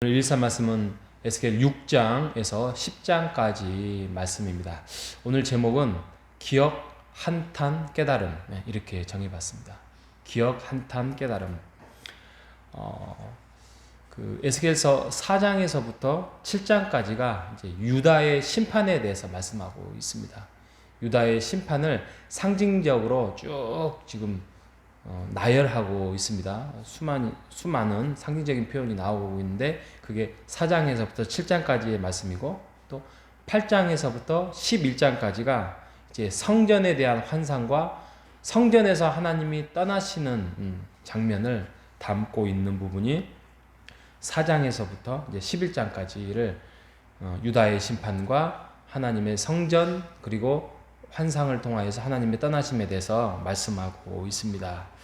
오늘 일사 말씀은 에스겔 6장에서 10장까지 말씀입니다. 오늘 제목은 기억, 한탄, 깨달음, 이렇게 정해봤습니다. 기억, 한탄, 깨달음. 에스겔서 4장에서부터 7장까지가 이제 유다의 심판에 대해서 말씀하고 있습니다. 유다의 심판을 상징적으로 쭉 지금 나열하고 있습니다. 수많은 상징적인 표현이 나오고 있는데 그게 4장에서부터 7장까지의 말씀이고, 또 8장에서부터 11장까지가 이제 성전에 대한 환상과 성전에서 하나님이 떠나시는 장면을 담고 있는 부분이 4장에서부터 이제 11장까지를 유다의 심판과 하나님의 성전 그리고 환상을 통하여서 하나님의 떠나심에 대해서 말씀하고 있습니다.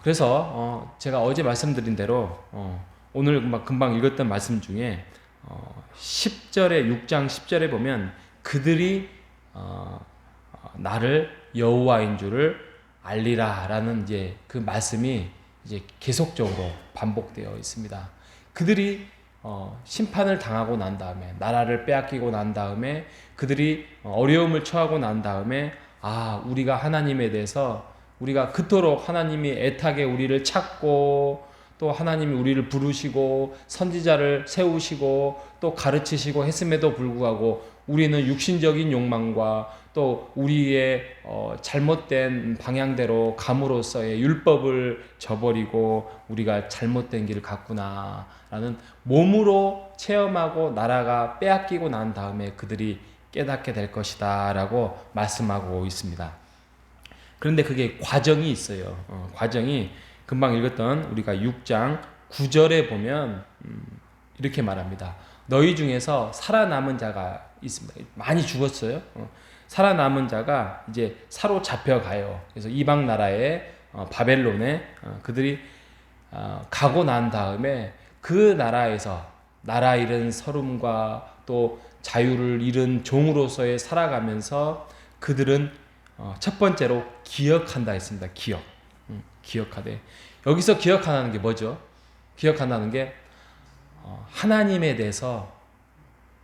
그래서 제가 어제 말씀드린 대로 오늘 금방 읽었던 말씀 중에 10절에 6장 10절에 보면 그들이 나를 여호와인 줄을 알리라라는 이제 그 말씀이 이제 계속적으로 반복되어 있습니다. 그들이 심판을 당하고 난 다음에, 나라를 빼앗기고 난 다음에, 그들이 어려움을 처하고 난 다음에, 우리가 하나님에 대해서, 우리가 그토록 하나님이 애타게 우리를 찾고, 또 하나님이 우리를 부르시고 선지자를 세우시고 또 가르치시고 했음에도 불구하고 우리는 육신적인 욕망과 또 우리의 잘못된 방향대로 감으로써의 율법을 저버리고 우리가 잘못된 길을 갔구나 라는 몸으로 체험하고 나라가 빼앗기고 난 다음에 그들이 깨닫게 될 것이다 라고 말씀하고 있습니다. 그런데 그게 과정이 있어요. 과정이 금방 읽었던 우리가 6장 9절에 보면 이렇게 말합니다. 너희 중에서 살아남은 자가 있습니다. 많이 죽었어요. 살아남은 자가 이제 사로잡혀가요. 그래서 이방 나라에 바벨론에 그들이 가고 난 다음에 그 나라에서 나라 잃은 서름과 또 자유를 잃은 종으로서의 살아가면서 그들은 첫 번째로 기억한다 했습니다. 기억하되. 여기서 기억한다는 게 뭐죠? 기억한다는 게 하나님에 대해서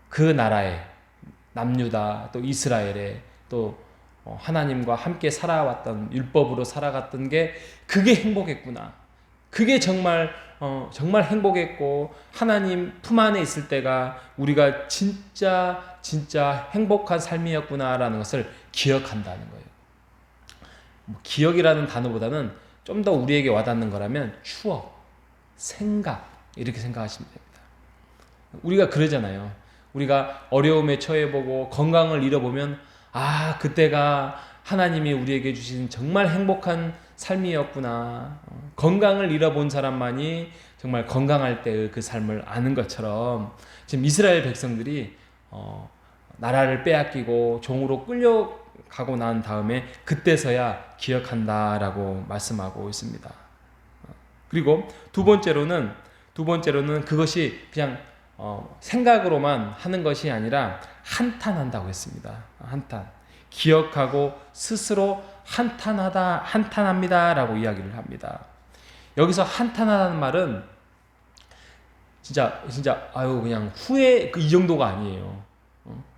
그 나라에 남유다 또 이스라엘에 또 하나님과 함께 살아왔던 율법으로 살아갔던 게 그게 행복했구나. 그게 정말 행복했고 하나님 품 안에 있을 때가 우리가 진짜 행복한 삶이었구나라는 것을 기억한다는 거예요. 기억이라는 단어보다는 좀 더 우리에게 와닿는 거라면 추억, 생각 이렇게 생각하시면 됩니다. 우리가 그러잖아요. 우리가 어려움에 처해보고 건강을 잃어보면 그때가 하나님이 우리에게 주신 정말 행복한 삶이었구나. 건강을 잃어본 사람만이 정말 건강할 때의 그 삶을 아는 것처럼 지금 이스라엘 백성들이 나라를 빼앗기고 종으로 끌려가고 난 다음에 그때서야 기억한다라고 말씀하고 있습니다. 그리고 두 번째로는 그것이 그냥 생각으로만 하는 것이 아니라 한탄한다고 했습니다. 한탄. 기억하고 스스로 한탄합니다라고 이야기를 합니다. 여기서 한탄하다는 말은 진짜 그냥 후회 이 정도가 아니에요.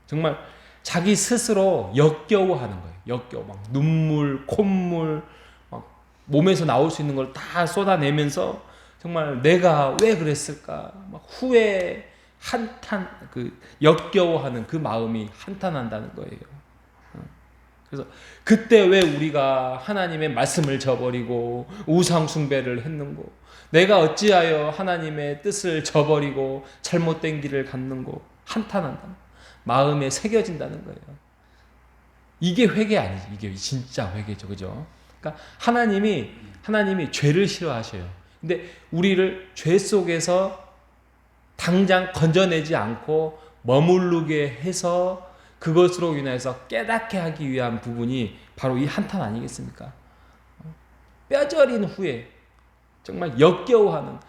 정말 자기 스스로 역겨워하는 거예요. 막 눈물, 콧물, 막 몸에서 나올 수 있는 걸 다 쏟아내면서 정말 내가 왜 그랬을까? 막 후회, 한탄, 역겨워하는 그 마음이 한탄한다는 거예요. 그래서 그때 왜 우리가 하나님의 말씀을 저버리고 우상 숭배를 했는고, 내가 어찌하여 하나님의 뜻을 저버리고 잘못된 길을 갔는고, 한탄한다. 마음에 새겨진다는 거예요. 이게 회개 아니지. 이게 진짜 회개죠. 그죠? 그러니까 하나님이 죄를 싫어하셔요. 근데 우리를 죄 속에서 당장 건져내지 않고 머무르게 해서 그것으로 인해서 깨닫게 하기 위한 부분이 바로 이 한탄 아니겠습니까? 뼈저린 후에 정말 역겨워하는,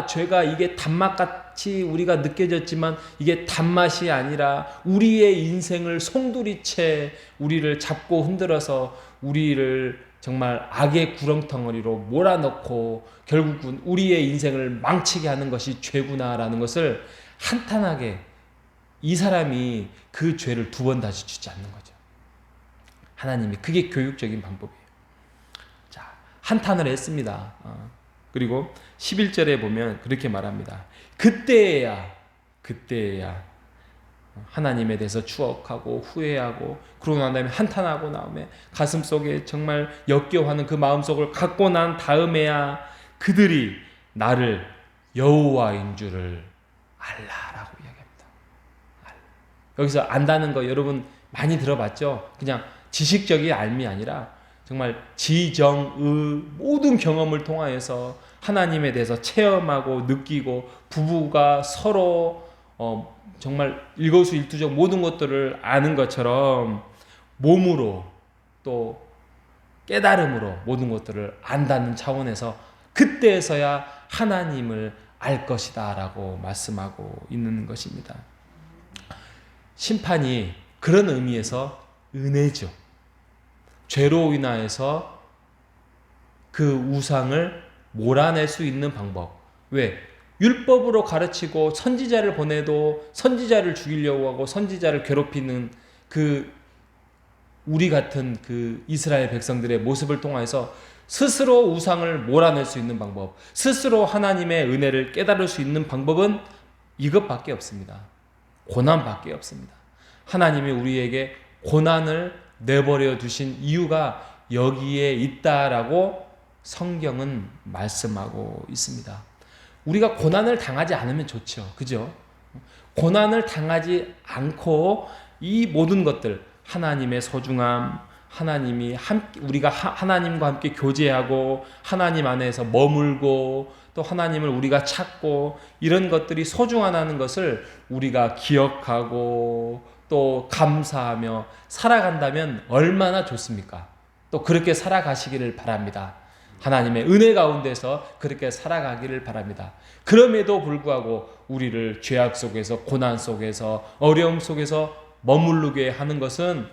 죄가 이게 단맛같이 우리가 느껴졌지만 이게 단맛이 아니라 우리의 인생을 송두리째 우리를 잡고 흔들어서 우리를 정말 악의 구렁텅어리로 몰아넣고 결국은 우리의 인생을 망치게 하는 것이 죄구나라는 것을 한탄하게 이 사람이 그 죄를 2번 다시 주지 않는 거죠. 하나님이 그게 교육적인 방법이에요. 자, 한탄을 했습니다. 그리고 11절에 보면 그렇게 말합니다. 그때야 하나님에 대해서 추억하고 후회하고 그러고 난 다음에 한탄하고 나오면 가슴속에 정말 역겨워하는 그 마음속을 갖고 난 다음에야 그들이 나를 여호와인 줄을 알라라고 이야기합니다. 여기서 안다는 거 여러분 많이 들어봤죠? 그냥 지식적인 알미 아니라 정말 지정의 모든 경험을 통하여서 하나님에 대해서 체험하고 느끼고 부부가 서로 정말 일거수일투족 모든 것들을 아는 것처럼 몸으로 또 깨달음으로 모든 것들을 안다는 차원에서 그때에서야 하나님을 알 것이다 라고 말씀하고 있는 것입니다. 심판이 그런 의미에서 은혜죠. 죄로 인하여서 그 우상을 몰아낼 수 있는 방법. 왜? 율법으로 가르치고 선지자를 보내도 선지자를 죽이려고 하고 선지자를 괴롭히는 그 우리 같은 그 이스라엘 백성들의 모습을 통해서 스스로 우상을 몰아낼 수 있는 방법, 스스로 하나님의 은혜를 깨달을 수 있는 방법은 이것밖에 없습니다. 고난밖에 없습니다. 하나님이 우리에게 고난을 내버려 두신 이유가 여기에 있다라고 성경은 말씀하고 있습니다. 우리가 고난을 당하지 않으면 좋죠. 그죠? 고난을 당하지 않고 이 모든 것들, 하나님의 소중함, 하나님이 우리가 하나님과 함께 교제하고 하나님 안에서 머물고 또 하나님을 우리가 찾고 이런 것들이 소중하다는 것을 우리가 기억하고 또 감사하며 살아간다면 얼마나 좋습니까? 또 그렇게 살아가시기를 바랍니다. 하나님의 은혜 가운데서 그렇게 살아가기를 바랍니다. 그럼에도 불구하고 우리를 죄악 속에서 고난 속에서 어려움 속에서 머무르게 하는 것은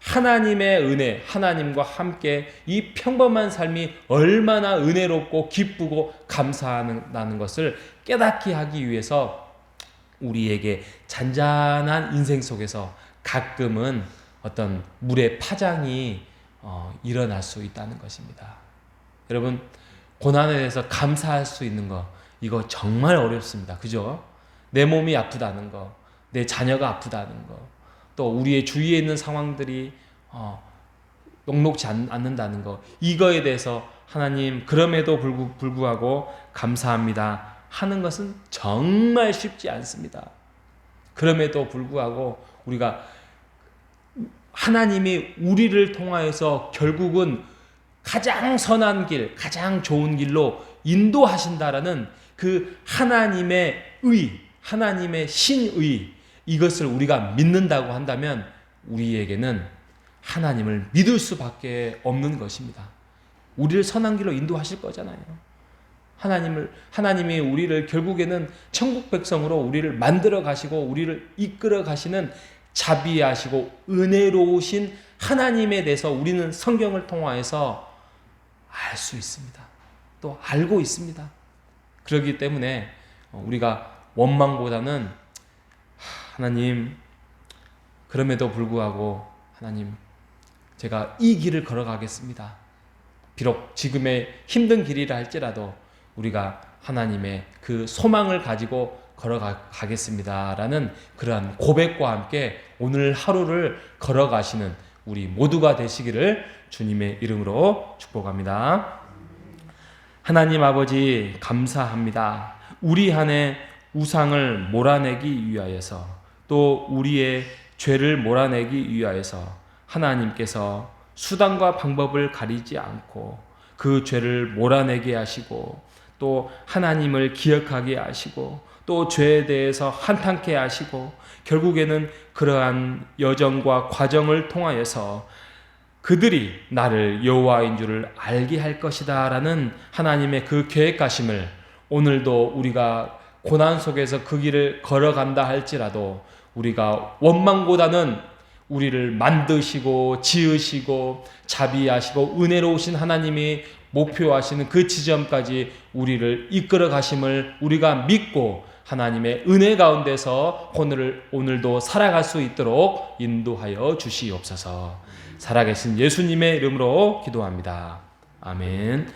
하나님의 은혜, 하나님과 함께 이 평범한 삶이 얼마나 은혜롭고 기쁘고 감사하다는 것을 깨닫게 하기 위해서 우리에게 잔잔한 인생 속에서 가끔은 어떤 물의 파장이 일어날 수 있다는 것입니다. 여러분, 고난에 대해서 감사할 수 있는 거, 이거 정말 어렵습니다. 그죠? 내 몸이 아프다는 거, 내 자녀가 아프다는 거, 또 우리의 주위에 있는 상황들이 녹록지 않는다는 거, 이거에 대해서 하나님 그럼에도 불구하고 감사합니다 하는 것은 정말 쉽지 않습니다. 그럼에도 불구하고 우리가 하나님이 우리를 통하여서 결국은 가장 선한 길, 가장 좋은 길로 인도하신다라는 그 하나님의 의, 하나님의 신의, 이것을 우리가 믿는다고 한다면 우리에게는 하나님을 믿을 수밖에 없는 것입니다. 우리를 선한 길로 인도하실 거잖아요. 하나님이 우리를 결국에는 천국 백성으로 우리를 만들어 가시고 우리를 이끌어 가시는 자비하시고 은혜로우신 하나님에 대해서 우리는 성경을 통하여서 알 수 있습니다. 또 알고 있습니다. 그렇기 때문에 우리가 원망보다는 하나님, 그럼에도 불구하고 하나님, 제가 이 길을 걸어가겠습니다. 비록 지금의 힘든 길이라 할지라도 우리가 하나님의 그 소망을 가지고 걸어가겠습니다라는 그러한 고백과 함께 오늘 하루를 걸어가시는 우리 모두가 되시기를 주님의 이름으로 축복합니다. 하나님 아버지 감사합니다. 우리 안에 우상을 몰아내기 위하여서 또 우리의 죄를 몰아내기 위하여서 하나님께서 수단과 방법을 가리지 않고 그 죄를 몰아내게 하시고 또 하나님을 기억하게 하시고 또 죄에 대해서 한탄케 하시고 결국에는 그러한 여정과 과정을 통하여서 그들이 나를 여호와인 줄을 알게 할 것이다 라는 하나님의 그 계획하심을 오늘도 우리가 고난 속에서 그 길을 걸어간다 할지라도 우리가 원망보다는 우리를 만드시고 지으시고 자비하시고 은혜로우신 하나님이 목표하시는 그 지점까지 우리를 이끌어 가심을 우리가 믿고 하나님의 은혜 가운데서 오늘도 살아갈 수 있도록 인도하여 주시옵소서. 살아계신 예수님의 이름으로 기도합니다. 아멘.